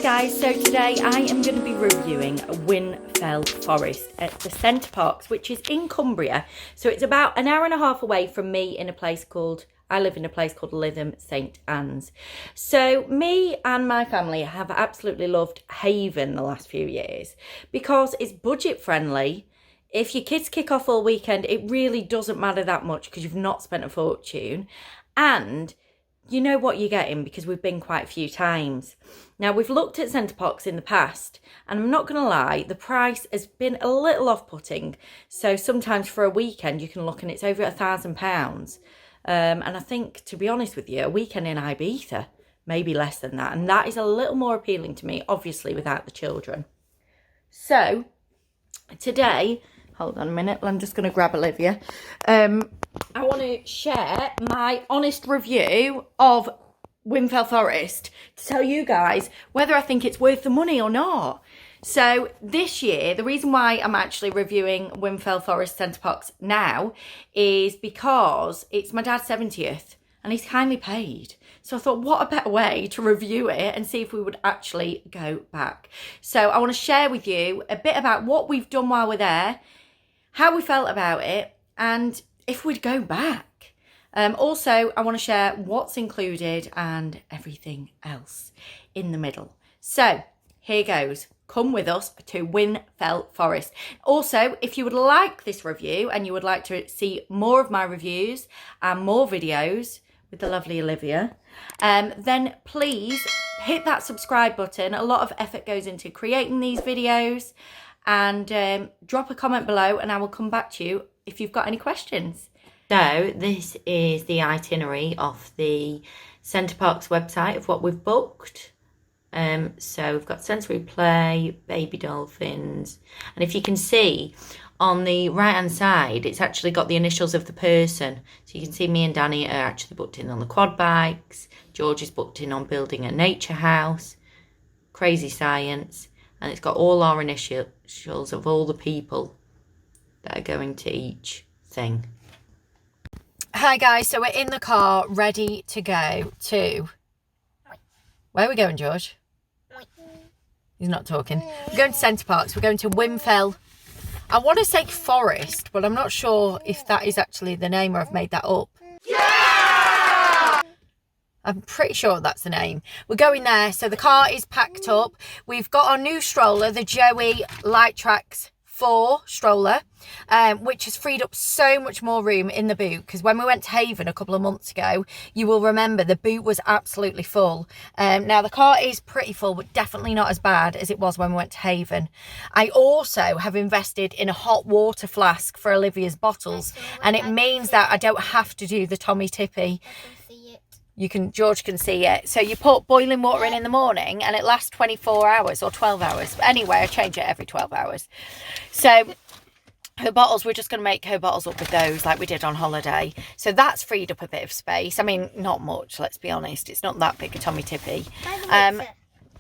guys, so today I am going to be reviewing Whinfell Forest at the Center Parcs, which is in Cumbria. So it's about an hour and a half away from me in a place called, I live in a place called Lytham St Anne's. So me and my family have absolutely loved Haven the last few years because it's budget friendly. If your kids kick off all weekend, it really doesn't matter that much because you've not spent a fortune. And you know what you're getting because we've been quite a few times. Now, we've looked at Center Parcs in the past, and I'm not going to lie, the price has been a little off-putting. So sometimes for a weekend, you can look and it's over £1,000. And I think, to be honest with you, a weekend in Ibiza, maybe less than that. And that is a little more appealing to me, obviously, without the children. So today, hold on a minute, I'm just going to grab Olivia. I want to share my honest review of Whinfell Forest to tell you guys whether I think it's worth the money or not. So this year, the reason why I'm actually reviewing Whinfell Forest Center Parcs now is because it's my dad's 70th and he's kindly paid. So I thought, what a better way to review it and see if we would actually go back. So I want to share with you a bit about what we've done while we're there, how we felt about it, and if we'd go back. Also, I want to share what's included and everything else in the middle. So here goes. Come with us to Whinfell Forest. Also, if you would like this review and you would like to see more of my reviews and more videos with the lovely Olivia, then please hit that subscribe button. A lot of effort goes into creating these videos, and drop a comment below and I will come back to you if you've got any questions. So this is the itinerary of the Center Parcs website of what we've booked. So we've got sensory play, baby dolphins, and if you can see on the right hand side, it's actually got the initials of the person. So you can see me and Danny are actually booked in on the quad bikes. George is booked in on building a nature house, crazy science, and it's got all our initials of all the people that are going to each thing. Hi guys, so we're in the car ready to go to, where are we going, George? He's not talking. We're going to Center Parcs. We're going to Whinfell. I want to say Forest, but I'm not sure if that is actually the name or I've made that up. Yeah! I'm pretty sure that's the name. We're going there. So the car is packed up. We've got our new stroller, the Joey Light Tracks 4 stroller, which has freed up so much more room in the boot, because when we went to Haven a couple of months ago, you will remember the boot was absolutely full. Now the car is pretty full, but definitely not as bad as it was when we went to Haven. I also have invested in a hot water flask for Olivia's bottles, and it means that I don't have to do the Tommy Tippy. George can see it. So you put boiling water in the morning and it lasts 24 hours or 12 hours. But anyway, I change it every 12 hours. So her bottles, we're just going to make her bottles up with those like we did on holiday. So that's freed up a bit of space. I mean, not much, let's be honest. It's not that big a Tommy Tippy.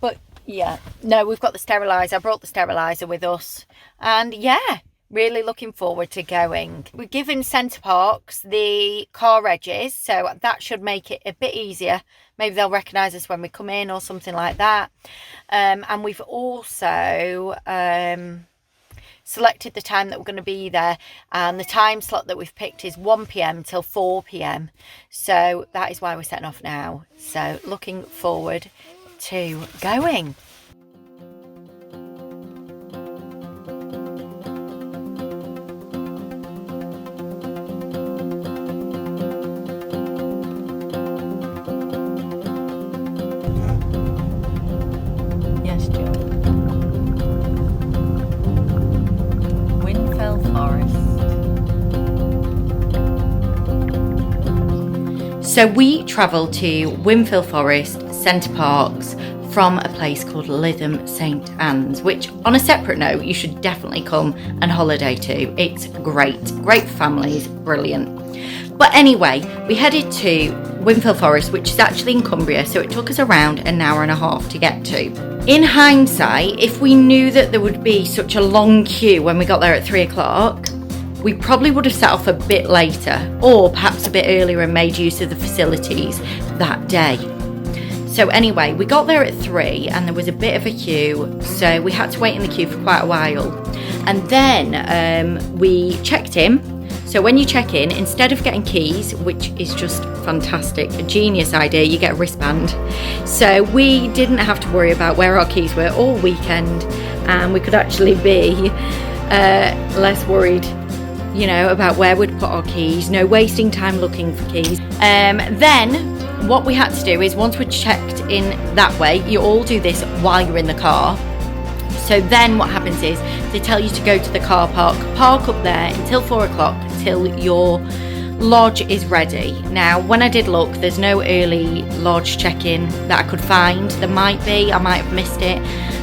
But yeah, no, we've got the steriliser. I brought the steriliser with us. And yeah, really looking forward to going. We're giving Center Parcs the car regis, so that should make it a bit easier. Maybe they'll recognise us when we come in or something like that. And we've also selected the time that we're going to be there, and the time slot that we've picked is 1 p.m. till 4 p.m. So that is why we're setting off now. So looking forward to going. So we travelled to Whinfell Forest Center Parcs from a place called Lytham St Anne's, which on a separate note, you should definitely come and holiday to. It's great for families, brilliant. But anyway, we headed to Whinfell Forest, which is actually in Cumbria, so it took us around an hour and a half to get to. In hindsight, if we knew that there would be such a long queue when we got there at 3 o'clock, we probably would have set off a bit later, or perhaps a bit earlier and made use of the facilities that day. So anyway, we got there at 3 and there was a bit of a queue, so we had to wait in the queue for quite a while. And then we checked in. So when you check in, instead of getting keys, which is just fantastic, a genius idea, you get a wristband. So we didn't have to worry about where our keys were all weekend, and we could actually be less worried, you know, about where we'd put our keys. No wasting time looking for keys. Then what we had to do is, once we're checked in that way, you all do this while you're in the car. So then what happens is they tell you to go to the car park, park up there until 4 o'clock, until your lodge is ready. Now, when I did look, there's no early lodge check-in that I could find. There might be, I might have missed it,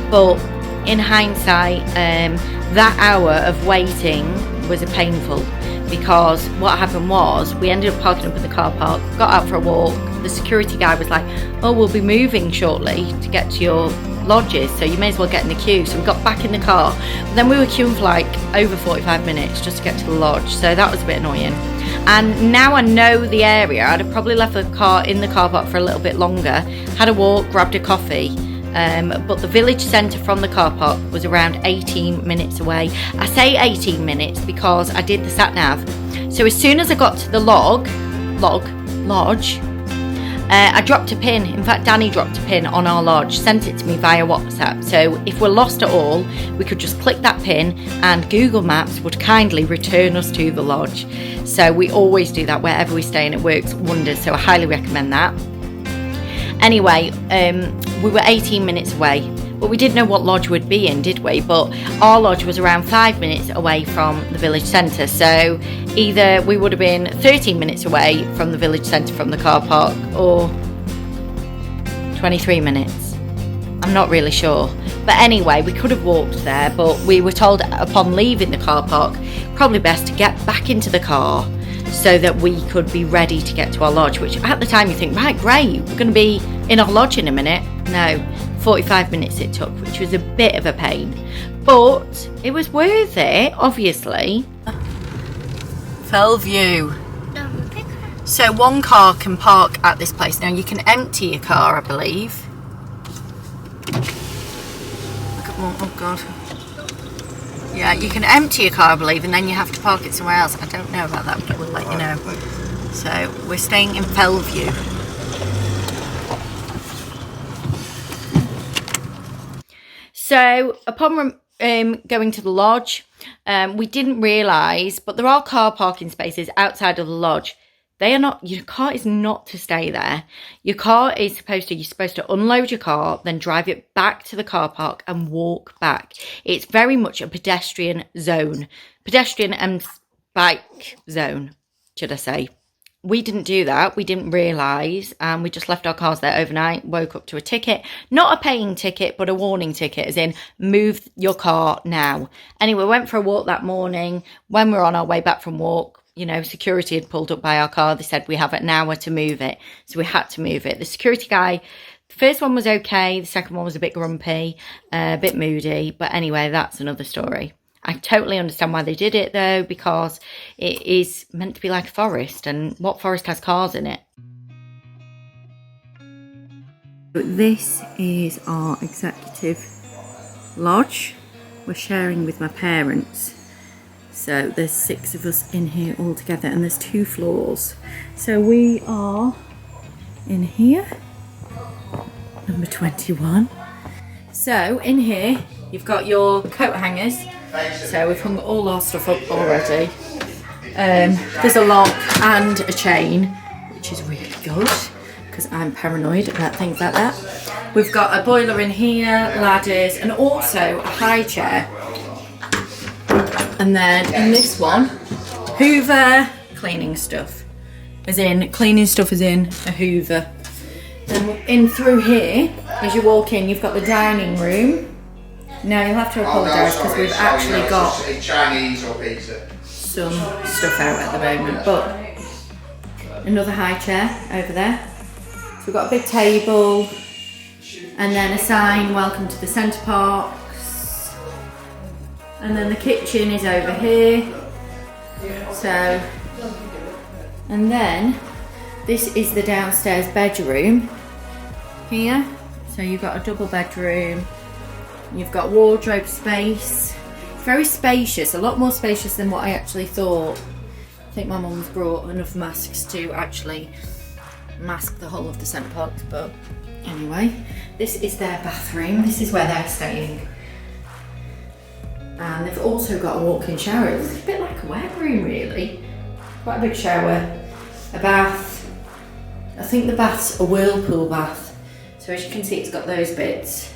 but in hindsight, that hour of waiting was painful, because what happened was we ended up parking up at the car park, got out for a walk. The security guy was like, oh, we'll be moving shortly to get to your lodges, so you may as well get in the queue. So we got back in the car, but then we were queuing for like over 45 minutes just to get to the lodge, so that was a bit annoying. And now I know the area, I'd have probably left the car in the car park for a little bit longer, had a walk, grabbed a coffee. But the village centre from the car park was around 18 minutes away. I say 18 minutes because I did the sat nav. So as soon as I got to the lodge, I dropped a pin. In fact, Danny dropped a pin on our lodge, sent it to me via WhatsApp. So if we're lost at all, we could just click that pin and Google Maps would kindly return us to the lodge. So we always do that wherever we stay, and it works wonders. So I highly recommend that. Anyway, we were 18 minutes away, but we didn't know what lodge we'd be in, did we? But our lodge was around 5 minutes away from the village centre, so either we would have been 13 minutes away from the village centre from the car park, or 23 minutes. I'm not really sure. But anyway, we could have walked there, but we were told upon leaving the car park, probably best to get back into the car so that we could be ready to get to our lodge, which at the time you think, right, great, we're going to be in our lodge in a minute. No, 45 minutes it took, which was a bit of a pain, but it was worth it, obviously. Fell View. So one car can park at this place. Now you can empty your car, I believe. Look at one, oh God. Yeah, you can empty your car, I believe, and then you have to park it somewhere else. I don't know about that, but we'll let you know. So we're staying in Whinfell View. So upon going to the lodge, we didn't realise, but there are car parking spaces outside of the lodge. They are not, your car is not to stay there. Your car is you're supposed to unload your car, then drive it back to the car park and walk back. It's very much a pedestrian zone. Pedestrian and bike zone, should I say. We didn't do that. We didn't realise, and we just left our cars there overnight, woke up to a ticket. Not a paying ticket, but a warning ticket, as in, move your car now. Anyway, we went for a walk that morning. When we were on our way back from walk, you know, security had pulled up by our car. They said we have an hour to move it. So we had to move it. The security guy, the first one was okay. The second one was a bit grumpy, a bit moody. But anyway, that's another story. I totally understand why they did it, though, because it is meant to be like a forest. And what forest has cars in it? This is our executive lodge. We're sharing with my parents. So there's 6 of us in here all together, and there's 2 floors. So we are in here, number 21. So in here, you've got your coat hangers. So we've hung all our stuff up already. There's a lock and a chain, which is really good, because I'm paranoid about things like that. We've got a boiler in here, ladders, and also a high chair. And then in this one, Hoover cleaning stuff. As in, cleaning stuff as in a Hoover. Then in through here, as you walk in, you've got the dining room. Now you'll have to apologise because we've actually got some stuff out at the moment. But another high chair over there. So we've got a big table. And then a sign, welcome to the Center Parcs. And then the kitchen is over here. So, and then this is the downstairs bedroom. here. So you've got a double bedroom, you've got wardrobe space. Very spacious, a lot more spacious than what I actually thought. I think my mum's brought enough masks to actually mask the whole of the Centre Parcs, but anyway, this is their bathroom. This is where they're staying. And they've also got a walk-in shower. It's a bit like a wet room, really. Quite a big shower, a bath. I think the bath's a whirlpool bath. So as you can see, it's got those bits.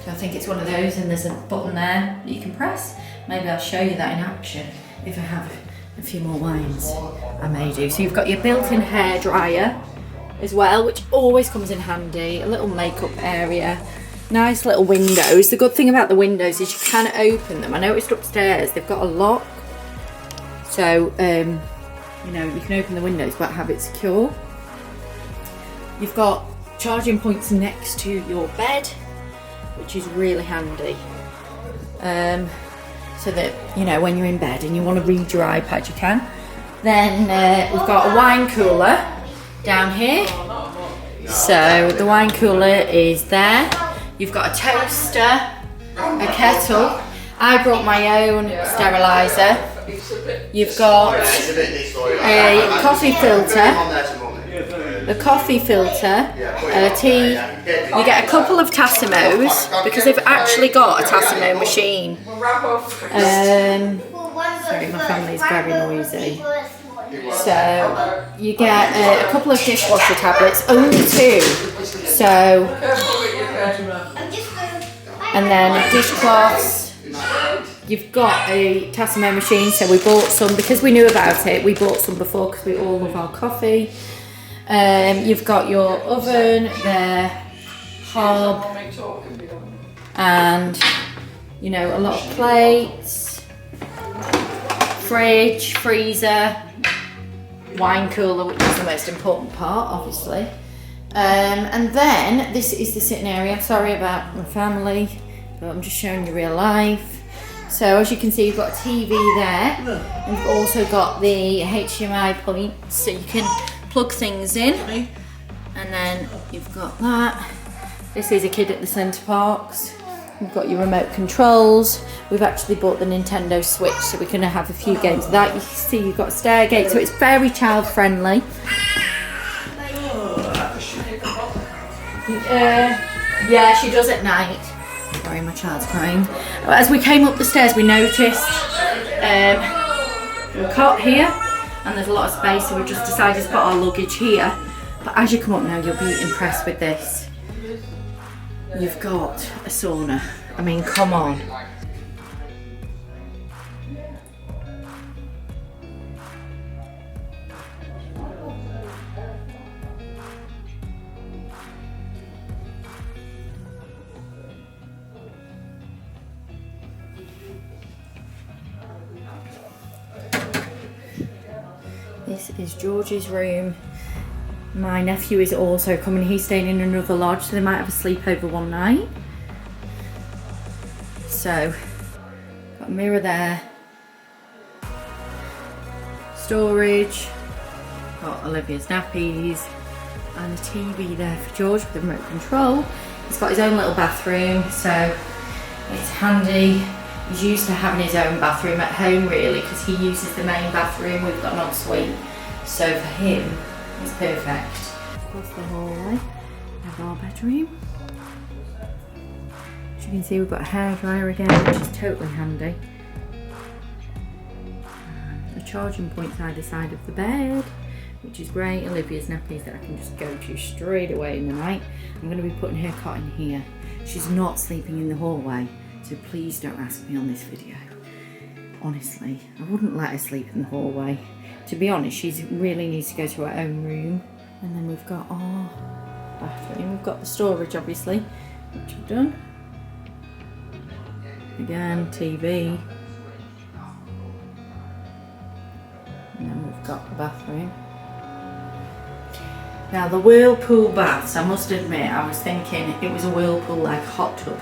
So I think it's one of those, and there's a button there that you can press. Maybe I'll show you that in action if I have a few more wines. I may do. So you've got your built-in hairdryer as well, which always comes in handy. A little makeup area. Nice little windows. The good thing about the windows is you can open them. I noticed upstairs they've got a lock, so you know, you can open the windows but have it secure. You've got charging points next to your bed, which is really handy, so that, you know, when you're in bed and you want to read your iPad, you can. Then we've got a wine cooler down here. So the wine cooler is there. You've got a toaster, a kettle. I brought my own steriliser. You've got a coffee filter, a tea. You get a couple of Tassimos, because they've actually got a Tassimo machine. Sorry, my family's very noisy. So you get a couple of dishwasher tablets, only 2. So, and then dishcloths. You've got a Tassimo machine, so we bought some because we knew about it. We bought some before because we all love our coffee. You've got your oven there, hob, and, you know, a lot of plates, fridge, freezer, wine cooler, which is the most important part, obviously. And then this is the sitting area. I'm sorry about my family, but I'm just showing you real life. So as you can see, you've got a TV there, and you've also got the HDMI points, so you can plug things in. And then you've got that. This is a kid at the Centre Parcs. You've got your remote controls. We've actually bought the Nintendo Switch, so we're going to have a few games of that. You can see you've got a stairgate, so it's very child friendly. Yeah, she does at night. Sorry, my child's crying. As we came up the stairs, we noticed a cot here, and there's a lot of space, so we just decided to put our luggage here. But as you come up now, you'll be impressed with this. You've got a sauna. I mean, come on. This is George's room. My nephew is also coming. He's staying in another lodge, so they might have a sleepover one night. So, got a mirror there. Storage. Got Olivia's nappies. And a TV there for George with a remote control. He's got his own little bathroom, so it's handy. He's used to having his own bathroom at home, really, because he uses the main bathroom. We've got an ensuite, so for him it's perfect. Across the hallway we have our bedroom. As you can see, we've got a hairdryer again, which is totally handy. A charging point either side of the bed, which is great. Olivia's nappies that I can just go to straight away in the night. I'm going to be putting her cot in here. She's not sleeping in the hallway, so please don't ask me on this video. Honestly, I wouldn't let her sleep in the hallway. To be honest, she really needs to go to her own room. And then we've got our bathroom. We've got the storage, obviously, which I've done. Again, TV. And then we've got the bathroom. Now the whirlpool baths, I must admit, I was thinking it was a whirlpool like hot tub.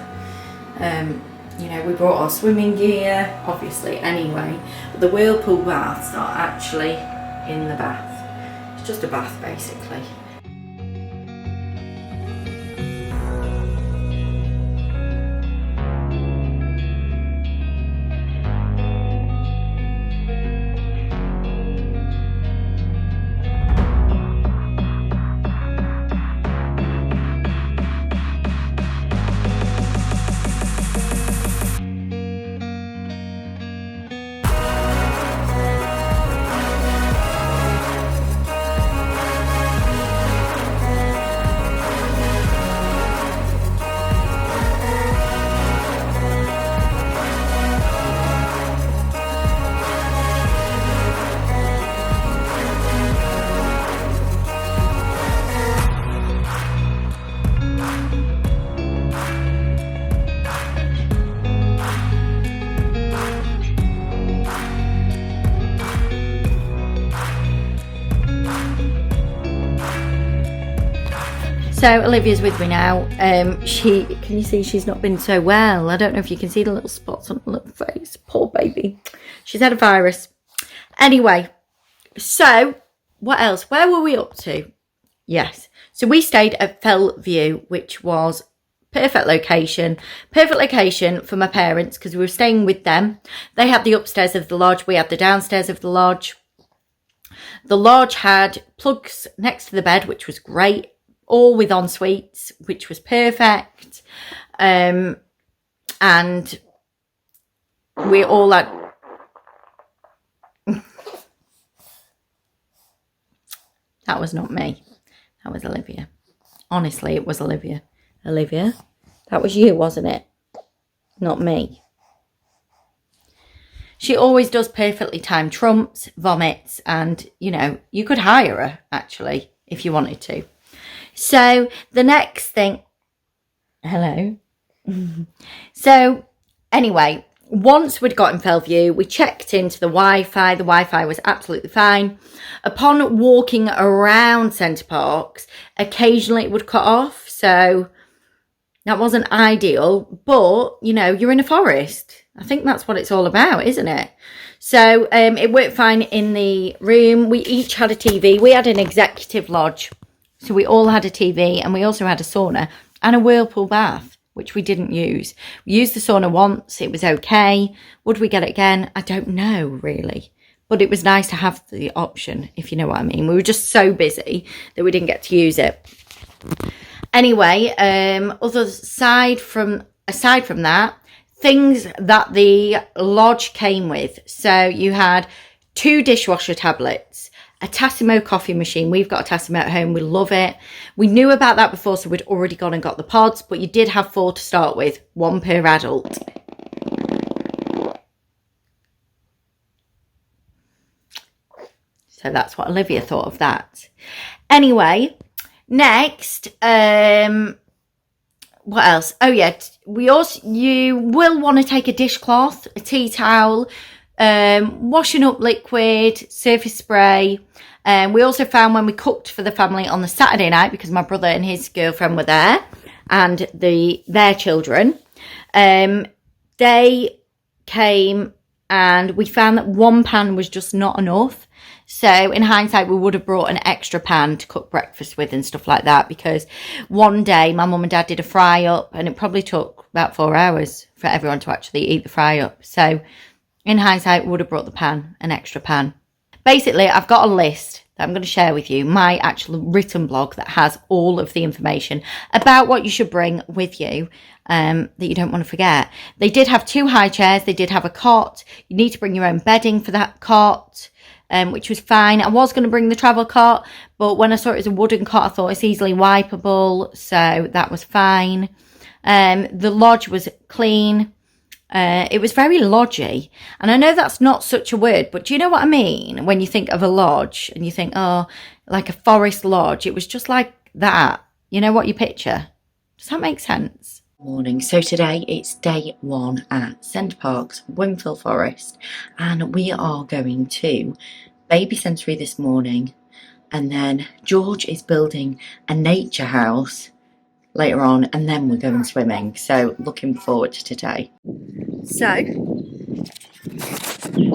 You know, we brought our swimming gear, obviously, anyway, but the whirlpool baths are actually in the bath. It's just a bath, basically. So Olivia's with me now. Can you see she's not been so well? I don't know if you can see the little spots on her little face. Poor baby. She's had a virus. Anyway, so what else? Where were we up to? Yes. So we stayed at Fell View, which was perfect location for my parents because we were staying with them. They had the upstairs of the lodge. We had the downstairs of the lodge. The lodge had plugs next to the bed, which was great. All with en suites, which was perfect. And we all had... That was not me. That was Olivia. Honestly, it was Olivia. Olivia, that was you, wasn't it? Not me. She always does perfectly timed trumps, vomits, and, you know, you could hire her, actually, if you wanted to. So, the next thing... Hello? So, anyway, once we'd got in Fell View, we checked into the Wi-Fi. The Wi-Fi was absolutely fine. Upon walking around Center Parcs, occasionally it would cut off. So, that wasn't ideal. But, you know, you're in a forest. I think that's what it's all about, isn't it? So, it worked fine in the room. We each had a TV. We had an executive lodge. So we all had a TV, and we also had a sauna and a whirlpool bath, which we didn't use. We used the sauna once. It was okay. Would we get it again? I don't know, really. But it was nice to have the option, if you know what I mean. We were just so busy that we didn't get to use it. Anyway, aside from that, things that the lodge came with. So you had 2 dishwasher tablets, a Tassimo coffee machine. We've got a Tassimo at home. We love it. We knew about that before, so we'd already gone and got the pods, but you did have 4 to start with, 1 per adult. So that's what Olivia thought of that. Anyway, next, what else? Oh yeah, you will want to take a dishcloth, a tea towel, washing up liquid, surface spray. We also found when we cooked for the family on the Saturday night, because my brother and his girlfriend were there, and their children, they came and we found that 1 pan was just not enough. So in hindsight, we would have brought an extra pan to cook breakfast with and stuff like that, because one day my mum and dad did a fry up and it probably took about 4 hours for everyone to actually eat the fry up. So in hindsight, we would have brought the pan, an extra pan. Basically, I've got a list that I'm going to share with you, my actual written blog that has all of the information about what you should bring with you that you don't want to forget. They did have 2 high chairs. They did have a cot. You need to bring your own bedding for that cot, which was fine. I was going to bring the travel cot, but when I saw it as a wooden cot, I thought it's easily wipeable, so that was fine. The lodge was clean. It was very lodgy, and I know that's not such a word, but do you know what I mean when you think of a lodge and you think, oh, like a forest lodge? It was just like that. You know what you picture? Does that make sense? Morning. So today it's day 1 at Center Parcs, Whinfell Forest, and we are going to baby sensory this morning, and then George is building a nature house later on, and then we're going swimming. So looking forward to today.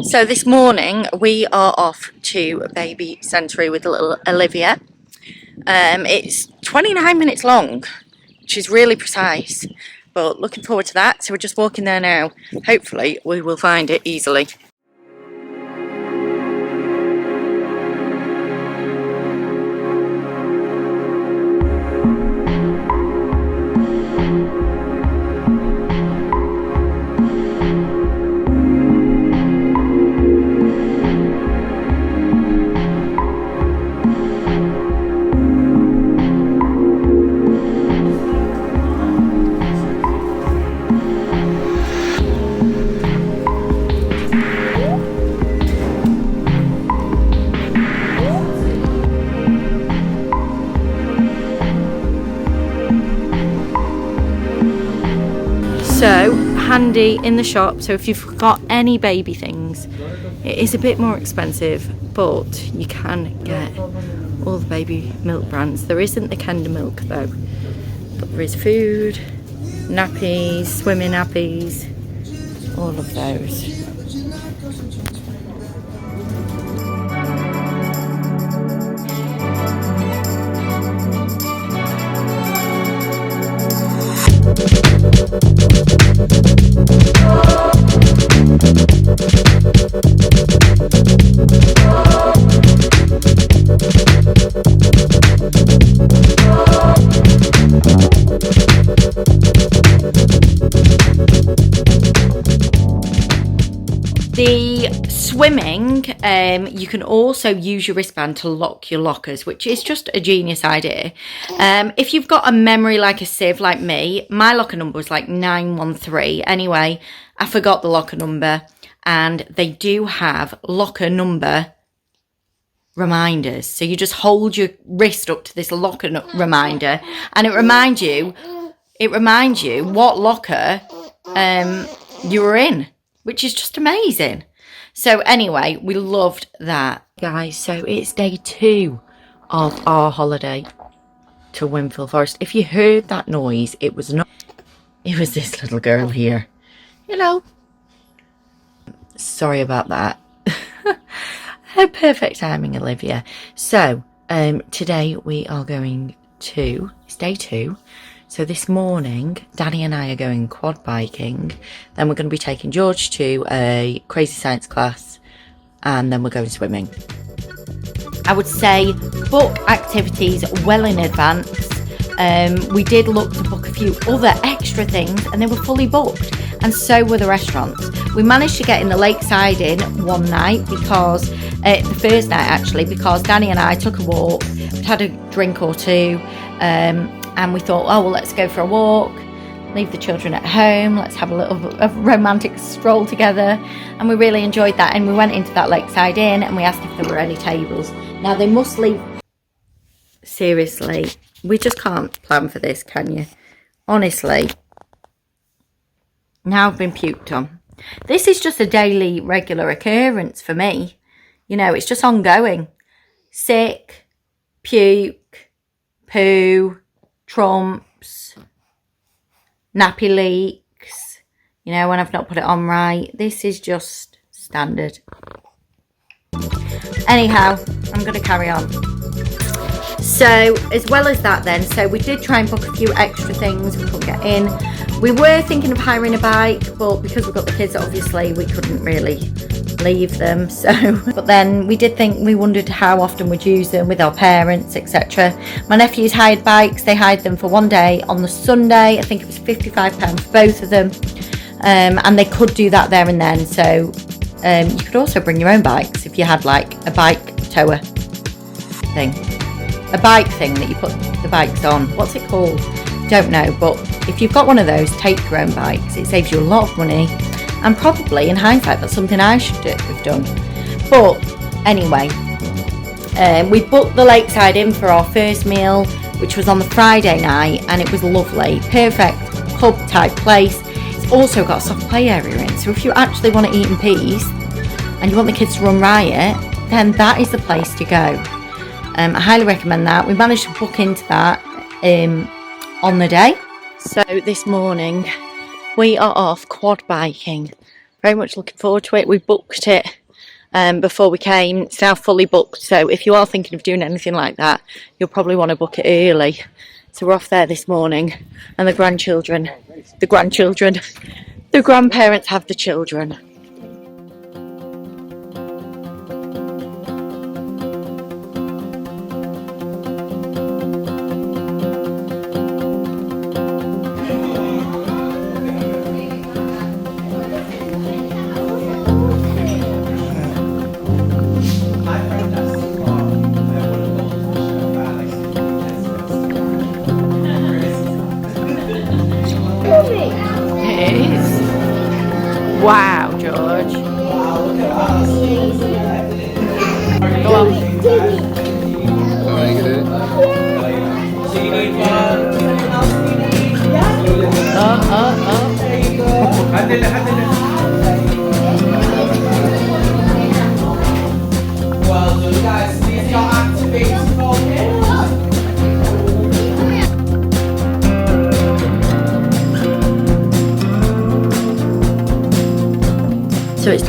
So this morning we are off to baby sensory with little Olivia. It's 29 minutes long, which is really precise, but looking forward to that. So we're just walking there now. Hopefully we will find it easily. So handy in the shop, so if you've got any baby things, it is a bit more expensive, but you can get all the baby milk brands. There isn't the Kinder milk though, but there is food, nappies, swimming nappies, all of those. The swimming, you can also use your wristband to lock your lockers, which is just a genius idea. If you've got a memory like a sieve like me, my locker number was like 913. Anyway, I forgot the locker number, and they do have locker number reminders. So you just hold your wrist up to this locker reminder, and it reminds you what locker you were in, which is just amazing. So anyway, we loved that, guys. So it's day 2 of our holiday to Whinfell Forest. If you heard that noise, it was this little girl here, you know. Sorry about that. Perfect timing, Olivia. So today we are going to, it's day 2. So this morning, Danny and I are going quad biking. Then we're going to be taking George to a crazy science class. And then we're going swimming. I would say book activities well in advance. We did look to book a few other extra things, and they were fully booked. And so were the restaurants. We managed to get in the Lakeside Inn one night because, the first night actually, because Danny and I took a walk. We'd had a drink or two. And we thought, oh, well, let's go for a walk, leave the children at home, let's have a romantic stroll together. And we really enjoyed that. And we went into that Lakeside Inn and we asked if there were any tables. Now, they must leave. Seriously, we just can't plan for this, can you? Honestly. Now I've been puked on. This is just a daily, regular occurrence for me. You know, it's just ongoing. Sick, puke, poo, trumps, nappy leaks, you know, when I've not put it on right. This is just standard. Anyhow, I'm going to carry on. So, as well as that then, so we did try and book a few extra things. We couldn't get in. We were thinking of hiring a bike, but because we've got the kids, obviously, we couldn't really leave them. So, but then we did think, we wondered how often we'd use them with our parents, etc. My nephews hired bikes. They hired them for one day on the Sunday. I think it was £55 for both of them. And they could do that there and then. So you could also bring your own bikes if you had like a bike tower thing. A bike thing that you put the bikes on. What's it called? Don't know. But if you've got one of those, take your own bikes. It saves you a lot of money. And probably, in hindsight, that's something I should have done. But anyway, we booked the Lakeside Inn for our first meal, which was on the Friday night, and it was lovely. Perfect pub-type place. It's also got a soft play area in, so if you actually want to eat in peace and you want the kids to run riot, then that is the place to go. I highly recommend that. We managed to book into that on the day. So this morning we are off quad biking. Very much looking forward to it. We booked it before we came. It's now fully booked. So if you are thinking of doing anything like that, you'll probably want to book it early. So we're off there this morning. And the grandparents have the children. Wow, George.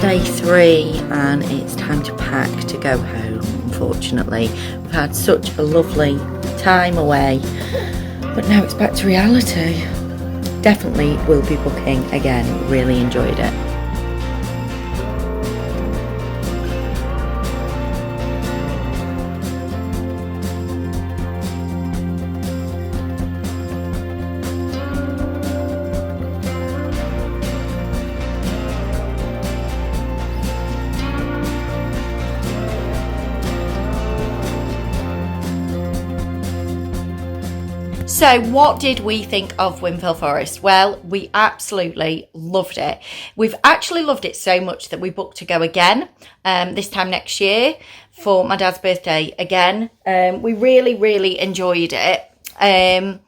day 3 and it's time to pack to go home, unfortunately. We've had such a lovely time away, but now it's back to reality. Definitely will be booking again, really enjoyed it. So what did we think of Whinfell Forest? Well, we absolutely loved it. We've actually loved it so much that we booked to go again this time next year for my dad's birthday again. We really, really enjoyed it. The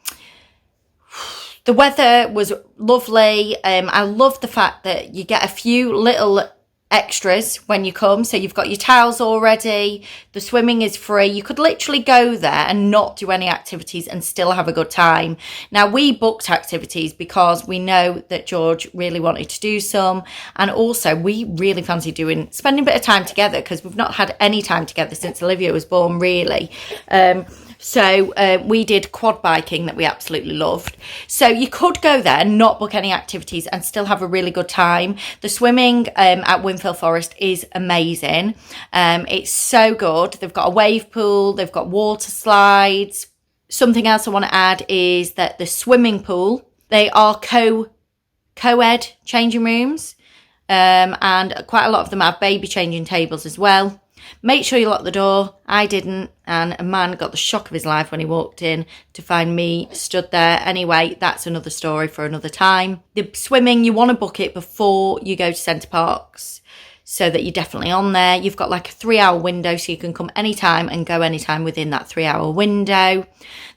weather was lovely. I love the fact that you get a few little extras when you come. So you've got your towels already. The swimming is free. You could literally go there and not do any activities and still have a good time. Now, we booked activities because we know that George really wanted to do some, and also we really fancy spending a bit of time together because we've not had any time together since Olivia was born, really. So we did quad biking that we absolutely loved. So you could go there and not book any activities and still have a really good time. The swimming at Whinfell Forest is amazing. It's so good. They've got a wave pool. They've got water slides. Something else I want to add is that the swimming pool, they are co-ed changing rooms. And quite a lot of them have baby changing tables as well. Make sure you lock the door. I didn't, and a man got the shock of his life when he walked in to find me stood there. Anyway, that's another story for another time. The swimming, you want to book it before you go to Center Parcs so that you're definitely on there. You've got like a 3-hour window, so you can come anytime and go anytime within that 3-hour window.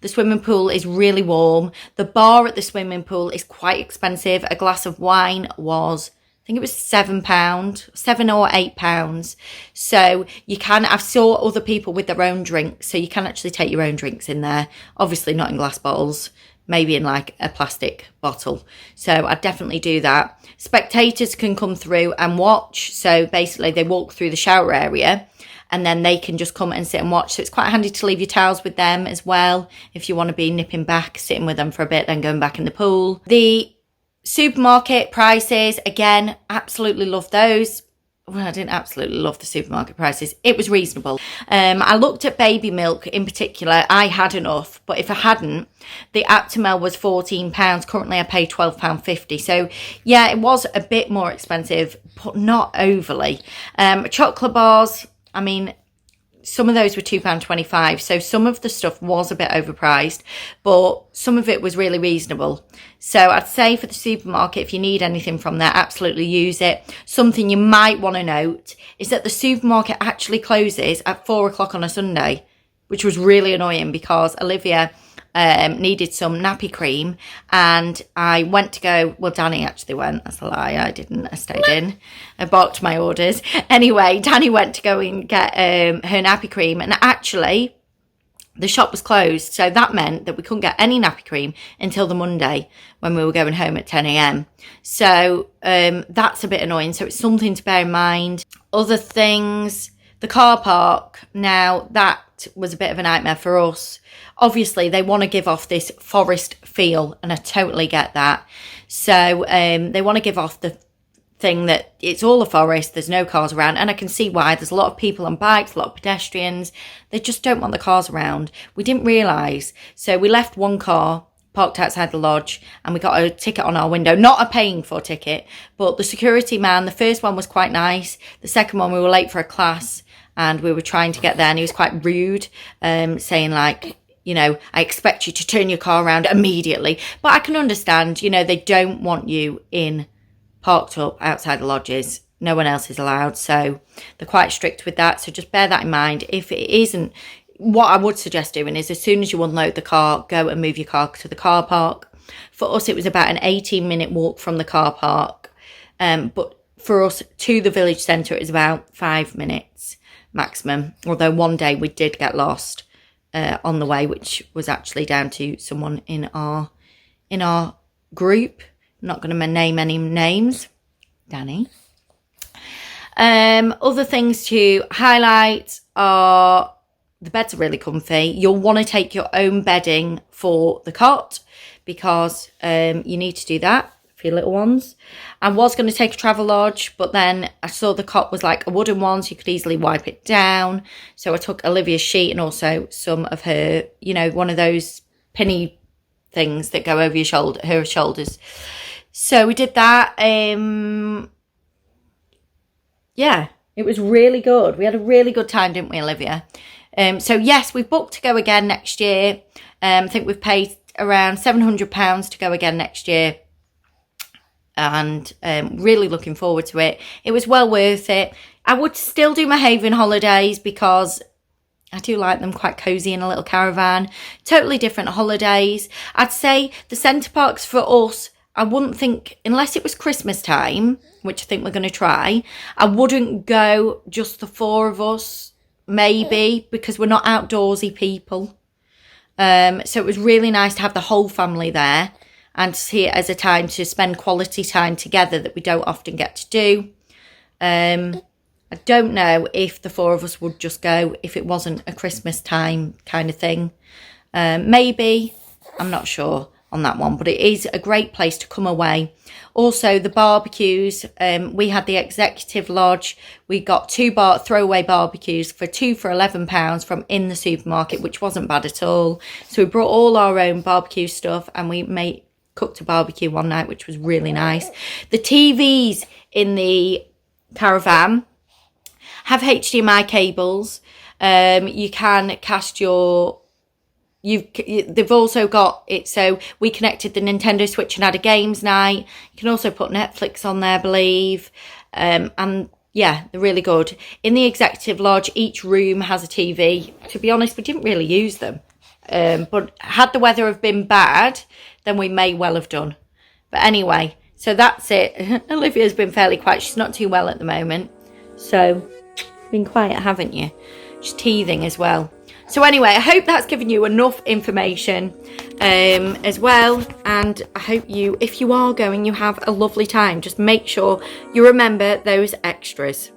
The swimming pool is really warm. The bar at the swimming pool is quite expensive. A glass of wine was, I think it was £7, £7 or £8. So you can, I've saw other people with their own drinks, so you can actually take your own drinks in there. Obviously not in glass bottles, maybe in like a plastic bottle. So I'd definitely do that. Spectators can come through and watch. So basically they walk through the shower area and then they can just come and sit and watch. So it's quite handy to leave your towels with them as well, if you want to be nipping back, sitting with them for a bit, then going back in the pool. The supermarket prices, again, absolutely love those. Well, I didn't absolutely love the supermarket prices. It was reasonable. I looked at baby milk in particular. I had enough, but if I hadn't, the Aptamel was £14. Currently, I pay £12.50. So, yeah, it was a bit more expensive, but not overly. Chocolate bars, I mean, some of those were £2.25, so some of the stuff was a bit overpriced, but some of it was really reasonable. So I'd say for the supermarket, if you need anything from there, absolutely use it. Something you might want to note is that the supermarket actually closes at 4 o'clock on a Sunday, which was really annoying because Olivia needed some nappy cream, and I went to go, well, Danny actually went, that's a lie, I didn't, I stayed in, I balked my orders. Anyway, Danny went to go and get her nappy cream, and actually the shop was closed, so that meant that we couldn't get any nappy cream until the Monday when we were going home at 10 a.m. So that's a bit annoying, so it's something to bear in mind. Other things, the car park, now that was a bit of a nightmare for us. Obviously, they want to give off this forest feel, and I totally get that. So they want to give off the thing that it's all a forest, there's no cars around, and I can see why. There's a lot of people on bikes, a lot of pedestrians. They just don't want the cars around. We didn't realise. So we left one car parked outside the lodge, and we got a ticket on our window. Not a paying for ticket, but the security man, the first one was quite nice. The second one, we were late for a class, and we were trying to get there, and he was quite rude, saying like, you know, I expect you to turn your car around immediately. But I can understand, you know, they don't want you parked up outside the lodges. No one else is allowed. So they're quite strict with that. So just bear that in mind. If it isn't, what I would suggest doing is as soon as you unload the car, go and move your car to the car park. For us, it was about an 18-minute walk from the car park. But for us to the village centre, it was about 5 minutes maximum. Although one day we did get lost on the way, which was actually down to someone in our group. I'm not going to name any names. Danny. Other things to highlight are the beds are really comfy. You'll want to take your own bedding for the cot because you need to do that for your little ones. I was going to take a travel lodge, but then I saw the cot was like a wooden one, so you could easily wipe it down. So I took Olivia's sheet and also some of her, you know, one of those pinny things that go over your her shoulders. So we did that. Yeah, it was really good. We had a really good time, didn't we, Olivia? So yes, we've booked to go again next year. I think we've paid around £700 to go again next year. And really looking forward to it. It was well worth it. I would still do my Haven holidays because I do like them quite cosy in a little caravan. Totally different holidays. I'd say the Center Parcs for us, I wouldn't think, unless it was Christmas time, which I think we're going to try, I wouldn't go just the four of us, maybe, because we're not outdoorsy people. So it was really nice to have the whole family there and see it as a time to spend quality time together that we don't often get to do. I don't know if the four of us would just go if it wasn't a Christmas time kind of thing. Maybe, I'm not sure on that one, but it is a great place to come away. Also, the barbecues, we had the executive lodge. We got two throwaway barbecues for £11 from in the supermarket, which wasn't bad at all. So we brought all our own barbecue stuff and we cooked a barbecue one night, which was really nice. The TVs in the caravan have HDMI cables. You can cast they've also got it, so we connected the Nintendo Switch and had a games night. You can also put Netflix on there, I believe. And yeah, they're really good. In the executive lodge, each room has a TV. To be honest, we didn't really use them. But had the weather have been bad, then we may well have done. But anyway, so that's it. Olivia's been fairly quiet. She's not too well at the moment. So, been quiet, haven't you? She's teething as well. So anyway, I hope that's given you enough information as well. And I hope if you are going, you have a lovely time. Just make sure you remember those extras.